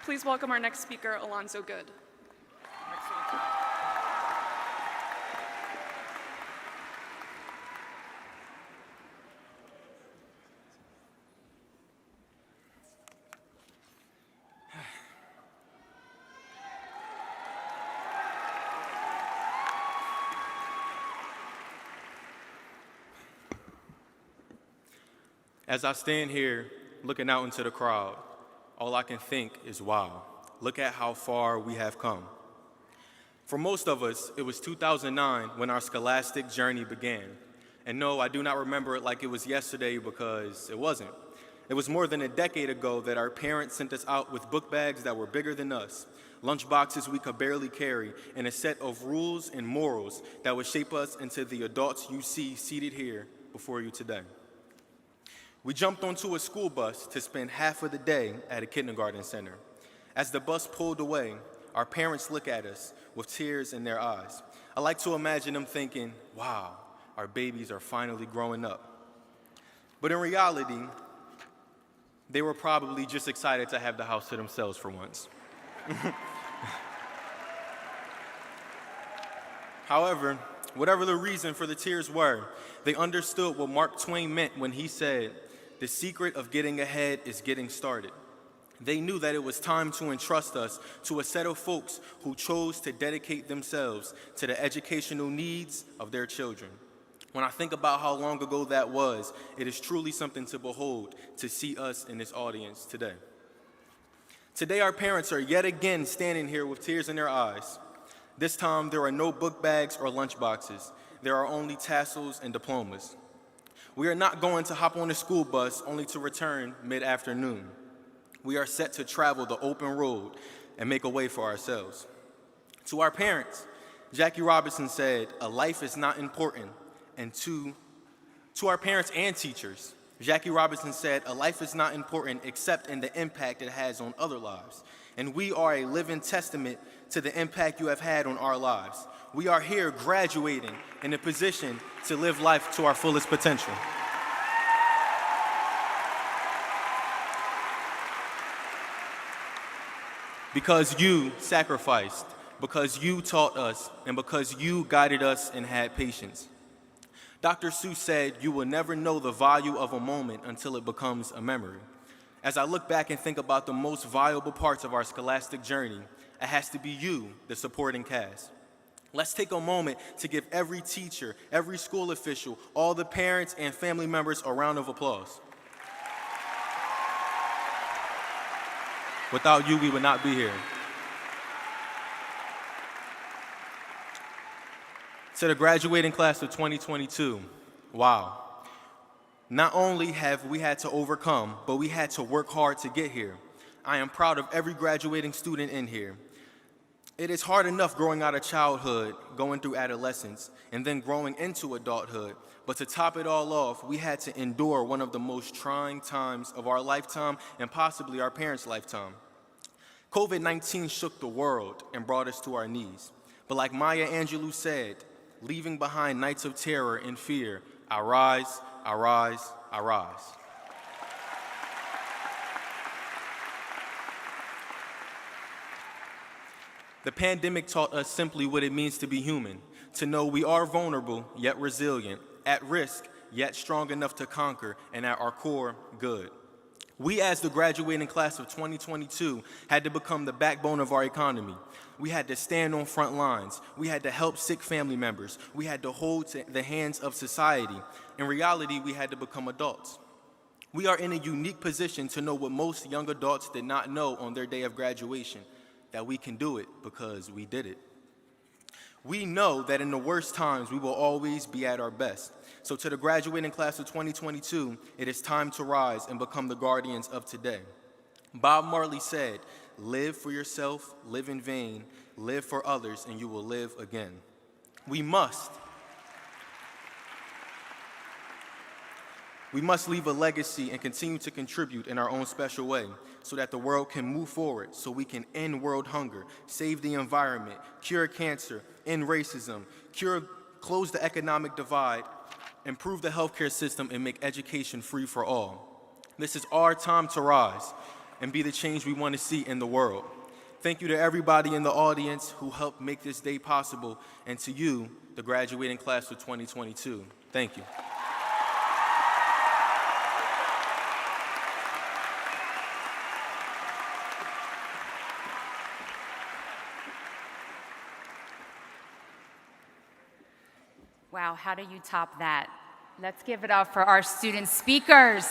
Please welcome our next speaker, Alonzo Goode. As I stand here looking out into the crowd, all I can think is, wow, look at how far we have come. For most of us, it was 2009 when our scholastic journey began. And no, I do not remember it like it was yesterday because it wasn't. It was more than a decade ago that our parents sent us out with book bags that were bigger than us, lunch boxes we could barely carry, and a set of rules and morals that would shape us into the adults you see seated here before you today. We jumped onto a school bus to spend half of the day at a kindergarten center. As the bus pulled away, our parents looked at us with tears in their eyes. I like to imagine them thinking, wow, our babies are finally growing up. But in reality, they were probably just excited to have the house to themselves for once. However, whatever the reason for the tears were, they understood what Mark Twain meant when he said, "The secret of getting ahead is getting started." They knew that it was time to entrust us to a set of folks who chose to dedicate themselves to the educational needs of their children. When I think about how long ago that was, it is truly something to behold to see us in this audience today. Today, our parents are yet again standing here with tears in their eyes. This time, there are no book bags or lunch boxes. There are only tassels and diplomas. We are not going to hop on a school bus only to return mid-afternoon. We are set to travel the open road and make a way for ourselves. To our parents, Jackie Robinson said, "A life is not important." And to our parents and teachers, Jackie Robinson said, "A life is not important except in the impact it has on other lives." And we are a living testament to the impact you have had on our lives. We are here graduating in a position to live life to our fullest potential. Because you sacrificed, because you taught us, and because you guided us and had patience. Dr. Seuss said, "You will never know the value of a moment until it becomes a memory." As I look back and think about the most valuable parts of our scholastic journey, it has to be you, the supporting cast. Let's take a moment to give every teacher, every school official, all the parents and family members a round of applause. Without you, we would not be here. To the graduating class of 2022, wow. Not only have we had to overcome, but we had to work hard to get here. I am proud of every graduating student in here. It is hard enough growing out of childhood, going through adolescence, and then growing into adulthood. But to top it all off, we had to endure one of the most trying times of our lifetime and possibly our parents' lifetime. COVID-19 shook the world and brought us to our knees. But like Maya Angelou said, leaving behind nights of terror and fear, I rise, I rise, I rise. The pandemic taught us simply what it means to be human, to know we are vulnerable, yet resilient, at risk, yet strong enough to conquer, and at our core, good. We, as the graduating class of 2022, had to become the backbone of our economy. We had to stand on front lines. We had to help sick family members. We had to hold the hands of society. In reality, we had to become adults. We are in a unique position to know what most young adults did not know on their day of graduation, that we can do it because we did it. We know that in the worst times, we will always be at our best. So to the graduating class of 2022, it is time to rise and become the guardians of today. Bob Marley said, "Live for yourself, live in vain, live for others, and you will live again." We must leave a legacy and continue to contribute in our own special way so that the world can move forward, so we can end world hunger, save the environment, cure cancer, end racism, close the economic divide, improve the healthcare system, and make education free for all. This is our time to rise. and be the change we want to see in the world. Thank you to everybody in the audience who helped make this day possible, and to you, the graduating class of 2022. Thank you. Wow, how do you top that? Let's give it up for our student speakers.